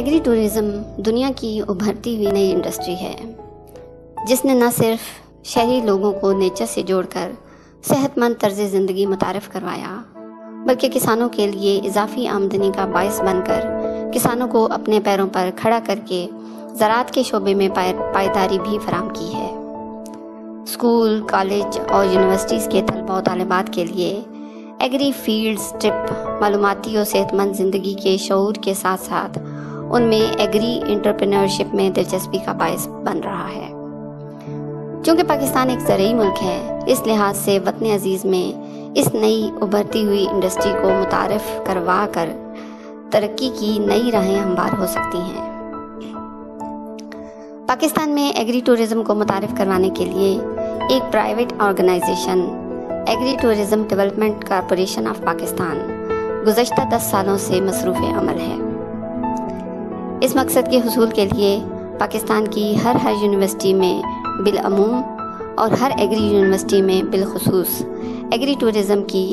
Agri tourism دنیا کی ابھرتی ہوئی نئی انڈسٹری ہے جس نے نہ صرف شہری لوگوں کو نیچر سے جوڑ کر صحت مند طرز زندگی متعارف کروایا بلکہ کسانوں کے لیے اضافی آمدنی کا باعث بن کر کسانوں کو اپنے پیروں پر کھڑا کر کے زراعت کے شعبے میں پائیداری بھی فراہم کی ہے۔ اسکول، کالج اور یونیورسٹیز کے طلباء و طالبات کے لیے ایگری فیلڈز ٹرپ معلوماتی اور صحت مند زندگی کے شعور کے ساتھ ساتھ ان میں ایگری انٹرپرینورشپ میں دلچسپی کا باعث بن رہا ہے۔ چونکہ پاکستان ایک زرعی ملک ہے، اس لحاظ سے وطن عزیز میں اس نئی ابھرتی ہوئی انڈسٹری کو متعارف کروا کر ترقی کی نئی راہیں ہموار ہو سکتی ہیں۔ پاکستان میں ایگری ٹورزم کو متعارف کروانے کے لیے ایک private organization agri tourism development corporation of Pakistan گزشتہ 10 سالوں سے مصروف عمل ہے۔ اس مقصد کے حصول کے لیے پاکستان کی ہر یونیورسٹی میں بالعموم اور ہر ایگری یونیورسٹی میں بالخصوص ایگری ٹورزم کی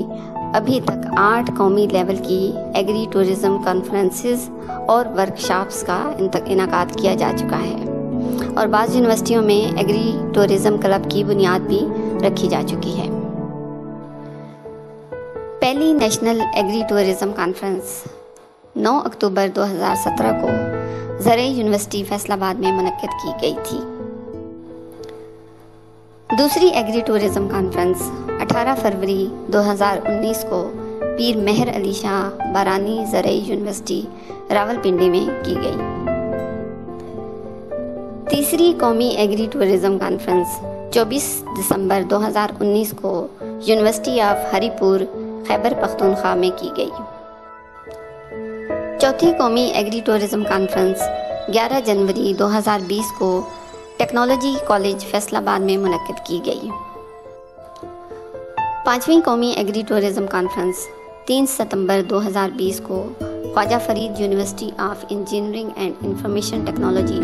ابھی تک 8 قومی لیول کی ایگری ٹورزم کانفرنسز اور ورکشاپس کا انعقاد کیا جا چکا ہے اور بعض یونیورسٹیوں میں ایگری ٹورزم کلب کی بنیاد بھی رکھی جا چکی ہے۔ پہلی نیشنل ایگری ٹورزم کانفرنس 9 اکتوبر 2017 کو زرعی یونیورسٹی فیصل آباد میں منعقد کی گئی تھی۔ دوسری ایگری ٹورزم کانفرنس 18 فروری 2019 کو پیر مہر علی شاہ بارانی زرعی یونیورسٹی راولپنڈی میں کی گئی۔ تیسری قومی ایگری ٹورزم کانفرنس 24 دسمبر 2019 کو یونیورسٹی آف ہری پور خیبر پختونخوا میں کی گئی۔ چوتھی قومی ایگری ٹورزم کانفرنس 11 جنوری 2020 کو ٹیکنالوجی کالج فیصل آباد میں منعقد کی گئی۔ پانچویں قومی ایگری ٹورزم کانفرنس 3 ستمبر 2020 کو Khwaja Farid university of engineering and information technology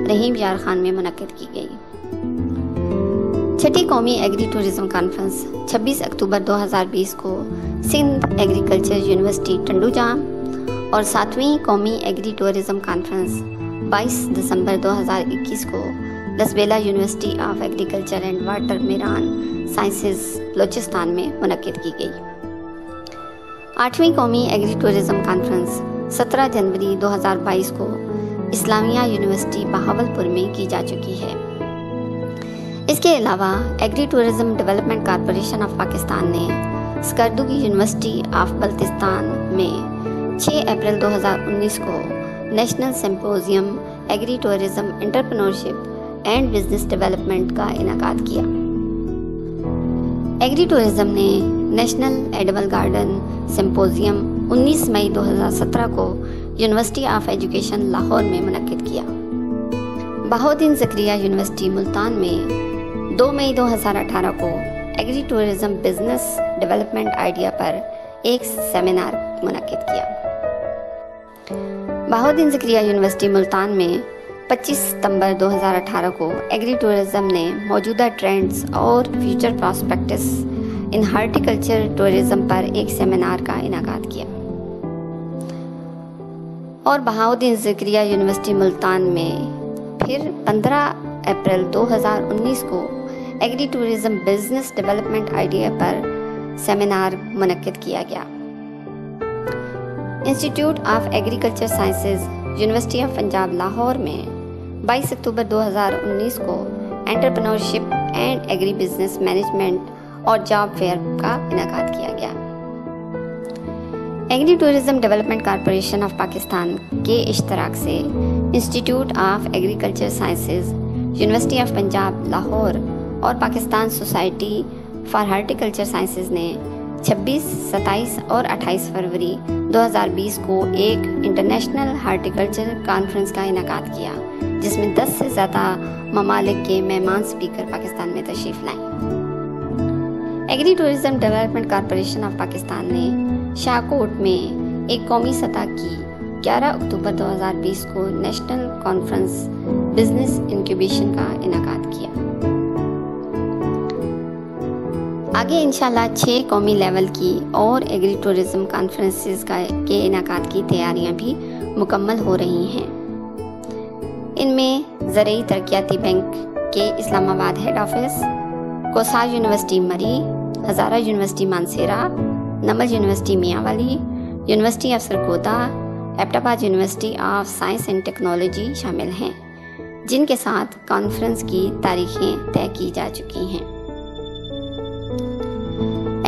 Rahim Yar Khan میں منعقد کی گئی۔ چھٹی قومی ایگری ٹورزم کانفرنس 26 اکتوبر 2020 کو سندھ ایگریکلچر یونیورسٹی ٹنڈو جام اور 7ویں قومی ایگری ٹورزم کانفرنس 22 دسمبر 2021 کو Lasbela university of agriculture and water marine sciences Balochistan میں منعقد کی گئی۔ 8ویں قومی ایگری ٹورزم کانفرنس 17 جنوری 2022 کو اسلامیہ یونیورسٹی بہاولپور میں کی جا چکی ہے۔ اس کے علاوہ agri tourism development corporation of Pakistan نے سکردو کی یونیورسٹی آف بلتستان میں 6 اپریل 2019 کو national symposium agri tourism entrepreneurship and business development کا انعقاد کیا۔ ایگری ٹورزم نے national edible garden symposium 19 May 2017 کو یونیورسٹی آف ایجوکیشن لاہور میں منعقد کیا۔ بہاؤالدین زکریا یونیورسٹی ملتان میں 2 مئی 2018 کو agri tourism business development idea پر ایک سیمینار منعقد کیا۔ بہاؤالدین زکریا یونیورسٹی ملتان میں 25 ستمبر 2018 کو ایگری ٹورزم نے موجودہ ٹرینڈز اور فیوچر پراسپیکٹس ان ہارٹیکلچر ٹورزم پر ایک سیمینار کا انعقاد کیا۔ اور بہاؤالدین زکریا یونیورسٹی ملتان میں پھر 15 اپریل 2019 کو agri tourism business development idea پر سیمینار منعقد کیا گیا۔ Institute of agriculture sciences university of Punjab Lahore میں 22 اکتوبر 2019 کو entrepreneurship and agri business management اور جاب فیئر کا انعقاد کیا گیا۔ Agri tourism development corporation of Pakistan کے اشتراک سے institute of agriculture sciences university of Punjab Lahore اور Pakistan society for horticulture sciences نے 26، 27 اور 28 فروری 2020 کو ایک انٹرنیشنل ہارٹیکلچر کانفرنس کا انعقاد کیا جس میں 10 سے زیادہ ممالک کے مہمان اسپیکر پاکستان میں تشریف لائیں۔ Agri tourism development corporation of Pakistan نے شاہکوٹ میں ایک قومی سطح کی 11 اکتوبر 2020 کو نیشنل کانفرنس بزنس انکیوبیشن کا انعقاد کیا۔ آگے انشاءاللہ 6 قومی لیول کی اور ایگری ٹورزم کانفرنسز کے انعقاد کی تیاریاں بھی مکمل ہو رہی ہیں۔ ان میں زرعی ترقیاتی بینک کے اسلام آباد ہیڈ آفس، کوساج یونیورسٹی مری، ہزارہ یونیورسٹی مانسیرا، نمل یونیورسٹی میاں والی، یونیورسٹی آف سرگودا، ایبٹ آباد university of science and technology شامل ہیں، جن کے ساتھ کانفرنس کی تاریخیں طے کی جا چکی ہیں۔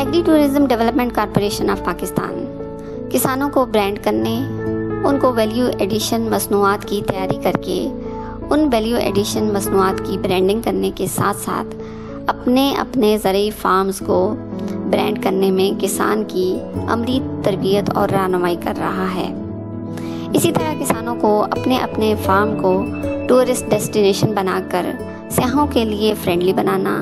Agri tourism development corporation of Pakistan کسانوں کو برانڈ کرنے، ان کو ویلیو ایڈیشن مصنوعات کی تیاری کر کے ان ویلیو ایڈیشن مصنوعات کی برانڈنگ کرنے کے ساتھ ساتھ اپنے زرعی فارمز کو برانڈ کرنے میں کسان کی عملی تربیت اور رہنمائی کر رہا ہے۔ اسی طرح کسانوں کو اپنے فارم کو ٹورسٹ ڈیسٹینیشن بنا کر سیاحوں کے لیے فرینڈلی بنانا،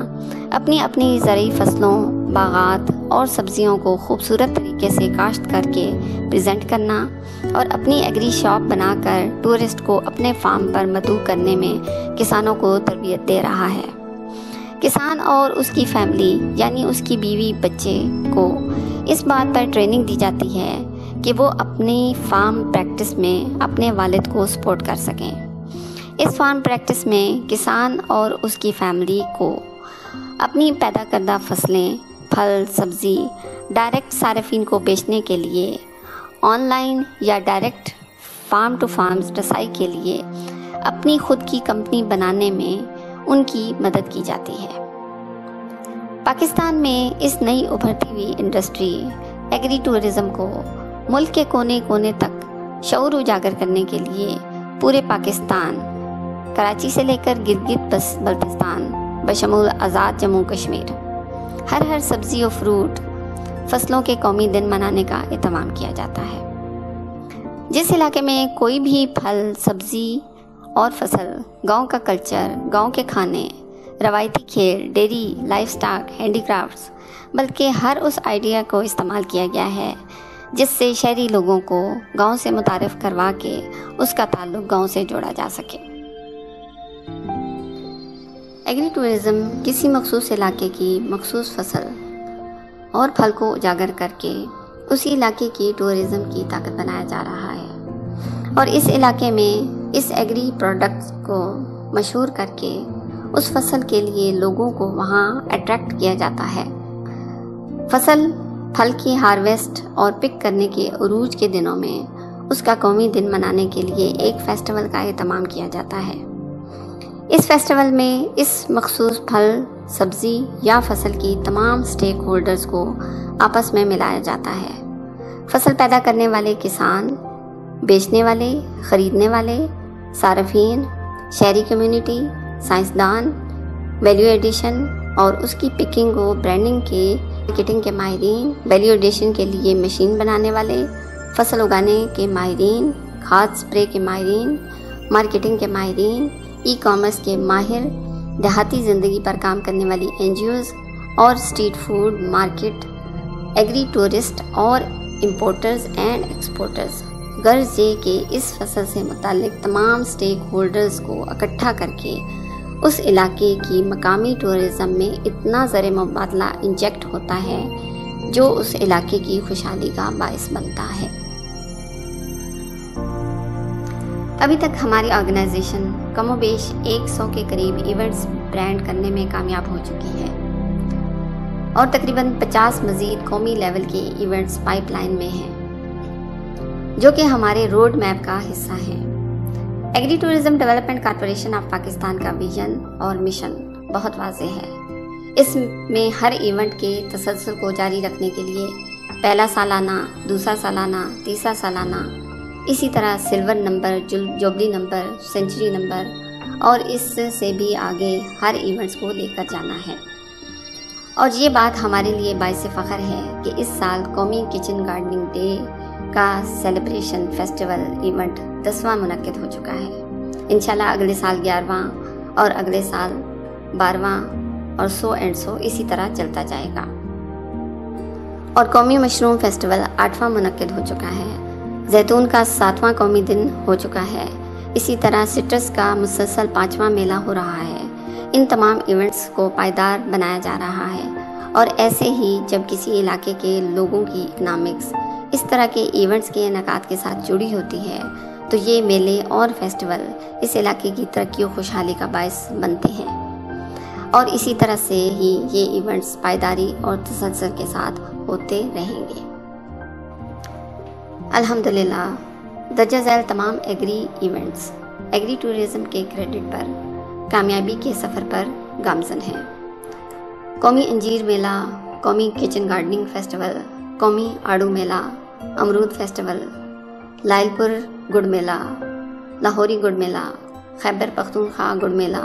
اپنی زرعی فصلوں، باغات اور سبزیوں کو خوبصورت طریقے سے کاشت کر کے پریزنٹ کرنا اور اپنی ایگری شاپ بنا کر ٹورسٹ کو اپنے فارم پر مدعو کرنے میں کسانوں کو تربیت دے رہا ہے۔ کسان اور اس کی فیملی یعنی اس کی بیوی بچے کو اس بات پر ٹریننگ دی جاتی ہے کہ وہ اپنی فارم پریکٹس میں اپنے والد کو سپورٹ کر سکیں۔ اس فارم پریکٹس میں کسان اور اس کی فیملی کو اپنی پیدا کردہ فصلیں، پھل، سبزی ڈائریکٹ صارفین کو بیچنے کے لیے، آن لائن یا ڈائریکٹ فارم ٹو فارمز رسائی کے لیے اپنی خود کی کمپنی بنانے میں ان کی مدد کی جاتی ہے۔ پاکستان میں اس نئی ابھرتی ہوئی انڈسٹری ایگری ٹورزم کو ملک کے کونے کونے تک شعور اجاگر کرنے کے لیے پورے پاکستان، کراچی سے لے کر گلگت بلتستان بشمول آزاد جموں کشمیر، ہر سبزی و فروٹ فصلوں کے قومی دن منانے کا اہتمام کیا جاتا ہے۔ جس علاقے میں کوئی بھی پھل، سبزی اور فصل، گاؤں کا کلچر، گاؤں کے کھانے، روایتی کھیل، dairy, life stock, handy crafts, بلکہ ہر اس آئیڈیا کو استعمال کیا گیا ہے جس سے شہری لوگوں کو گاؤں سے متعارف کروا کے اس کا تعلق گاؤں سے جوڑا جا سکے۔ ایگری ٹورزم کسی مخصوص علاقے کی مخصوص فصل اور پھل کو اجاگر کر کے اسی علاقے کی ٹورزم کی طاقت بنایا جا رہا ہے اور اس علاقے میں اس ایگری پروڈکٹس کو مشہور کر کے اس فصل کے لیے لوگوں کو وہاں اٹریکٹ کیا جاتا ہے۔ فصل پھل کی ہارویسٹ اور پک کرنے کے عروج کے دنوں میں اس کا قومی دن منانے کے لیے ایک فیسٹیول کا اہتمام کیا جاتا ہے۔ اس فیسٹیول میں اس مخصوص پھل، سبزی یا فصل کی تمام سٹیک ہولڈرز کو آپس میں ملایا جاتا ہے۔ فصل پیدا کرنے والے کسان، بیچنے والے، خریدنے والے، صارفین، شہری کمیونٹی، سائنسدان، ویلیو ایڈیشن اور اس کی پکنگ و برانڈنگ کے مارکیٹنگ کے ماہرین، ویلیو ایڈیشن کے لیے مشین بنانے والے، فصل اگانے کے ماہرین، کھاد سپرے کے ماہرین، مارکیٹنگ کے ماہرین، ای کامرس کے ماہر، دیہاتی زندگی پر کام کرنے والی NGOs اور street food market, agri tourist اور امپورٹرز اینڈ ایکسپورٹرز، غرض یہ کہ اس فصل سے متعلق تمام سٹیک ہولڈرز کو اکٹھا کر کے اس علاقے کی مقامی ٹورزم میں اتنا زر مبادلہ انجیکٹ ہوتا ہے جو اس علاقے کی خوشحالی کا باعث بنتا ہے۔ ابھی تک ہماری آرگنائزیشن کم و بیش 100 کے قریب ایونٹس برانڈ کرنے میں کامیاب ہو چکی ہے اور تقریباً 50 مزید قومی لیول کے ایونٹس پائپ لائن میں ہیں جو کہ ہمارے روڈ میپ کا حصہ ہیں۔ Agri tourism development corporation of Pakistan کا ویژن اور مشن بہت واضح ہے۔ اس میں ہر ایونٹ کے تسلسل کو جاری رکھنے کے لیے پہلا سالانہ، دوسرا سالانہ، تیسرا سالانہ، اسی طرح silver number, jubilee number, century number اور اس سے بھی آگے ہر ایونٹس کو لے کر جانا ہے۔ اور یہ بات ہمارے لیے باعث فخر ہے کہ اس سال قومی کچن گارڈننگ ڈے کا سیلیبریشن فیسٹیول ایونٹ 10واں منعقد ہو چکا ہے۔ انشاءاللہ اگلے سال 11واں اور اگلے سال 12واں اور 100 اسی طرح چلتا جائے گا۔ اور قومی مشروم فیسٹیول 8واں منعقد ہو چکا ہے۔ زیتون کا 7واں قومی دن ہو چکا ہے۔ اسی طرح سٹرس کا مسلسل 5واں میلہ ہو رہا ہے۔ ان تمام ایونٹس کو پائیدار بنایا جا رہا ہے اور ایسے ہی جب کسی علاقے کے لوگوں کی اکنامکس اس طرح کے ایونٹس کے انعقاد کے ساتھ جڑی ہوتی ہے تو یہ میلے اور فیسٹیول اس علاقے کی ترقی و خوشحالی کا باعث بنتے ہیں، اور اسی طرح سے ہی یہ ایونٹس پائیداری اور تسلسل کے ساتھ ہوتے رہیں گے۔ الحمدللہ درجہ ذیل تمام ایگری ایونٹس ایگری ٹورزم کے کریڈٹ پر کامیابی کے سفر پر گامزن ہیں۔ قومی انجیر میلہ، قومی کچن گارڈننگ فیسٹیول، قومی آڑو میلہ، امرود فیسٹیول، لائل پور گڑ میلہ، لاہوری گڑ میلہ، خیبر پختونخوا گڑ میلہ،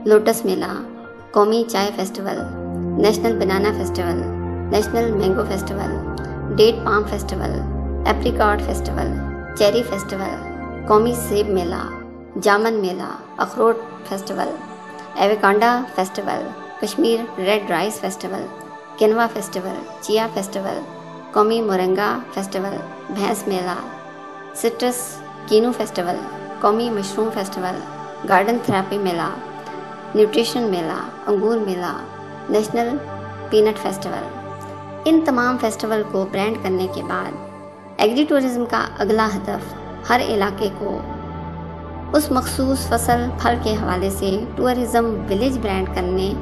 لوٹس میلہ، قومی چائے festival, national banana festival, national mango festival, date palm festival, apricot festival, cherry festival, قومی سیب میلہ، جامن میلہ، اخروٹ festival, avocado festival, Kashmir red rice festival, quinoa festival, chia festival, قومی مورنگا فیسٹیول، بھینس میلہ، سٹرس کینو فیسٹیول، قومی مشروم فیسٹیول، گارڈن تھراپی میلہ، نیوٹریشن میلہ، انگور میلہ، نیشنل پینٹ فیسٹیول۔ ان تمام فیسٹیول کو برانڈ کرنے کے بعد ایگری ٹورزم کا اگلا ہدف ہر علاقے کو اس مخصوص فصل پھل کے حوالے سے ٹورزم ولیج برانڈ کرنے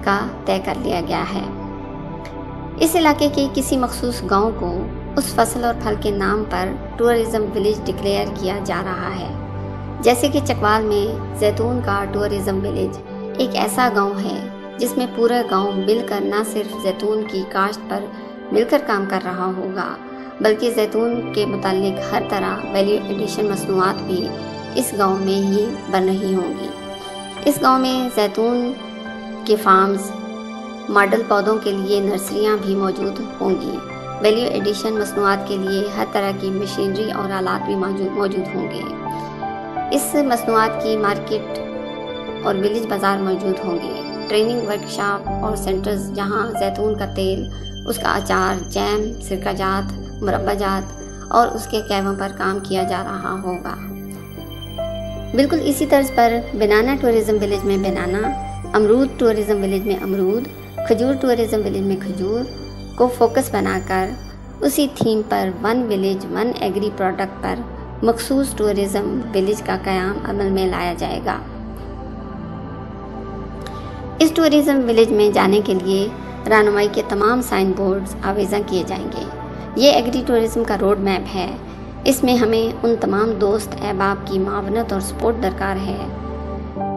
کا طے کر لیا گیا ہے۔ اس علاقے کے کسی مخصوص گاؤں کو اس فصل اور پھل کے نام پر ٹورزم ولیج ڈکلیئر کیا جا رہا ہے، جیسے کہ چکوال میں زیتون کا ٹورزم ولیج ایک ایسا گاؤں ہے جس میں پورا گاؤں مل کر نہ صرف زیتون کی کاشت پر مل کر کام کر رہا ہوگا بلکہ زیتون کے متعلق ہر طرح ویلیو ایڈیشن مصنوعات بھی اس گاؤں میں ہی بن رہی ہوں گی۔ اس گاؤں میں زیتون کے فارمز، ماڈل پودوں کے لیے نرسریاں بھی موجود ہوں گی، ویلیو ایڈیشن مصنوعات کے لیے ہر طرح کی مشینری اور آلات بھی موجود ہوں گے۔ اس مصنوعات کی مارکیٹ اور ولیج بازار موجود ہوں گے، ٹریننگ ورکشاپ اور سینٹرز جہاں زیتون کا تیل، اس کا اچار، جیم، سرکہ جات، مربع جات اور اس کے کیووں پر کام کیا جا رہا ہوگا۔ بالکل اسی طرز پر بنانا ٹورزم ولیج میں بنانا، امرود ٹورزم ولیج میں امرود، کھجور ٹورزم ولیج میں کھجور کو فوکس بنا کر اسی تھیم پر one village one agri product پر مخصوص ٹورزم ولیج کا قیام عمل میں لایا جائے گا۔ اس ٹورزم ولیج میں جانے کے لیے رہنمائی کے تمام سائن بورڈز آویزاں کیے جائیں گے۔ یہ ایگری ٹورزم کا روڈ میپ ہے۔ اس میں ہمیں ان تمام دوست احباب کی معاونت اور سپورٹ درکار ہے۔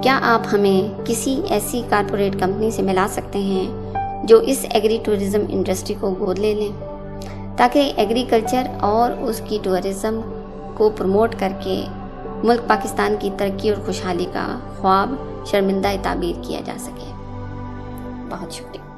کیا آپ ہمیں کسی ایسی کارپوریٹ کمپنی سے ملا سکتے ہیں جو اس ایگری ٹورزم انڈسٹری کو گود لے لیں تاکہ ایگریکلچر اور اس کی ٹورزم کو پروموٹ کر کے ملک پاکستان کی ترقی اور خوشحالی کا خواب شرمندہ تعبیر کیا جا سکے؟ بہت شکریہ۔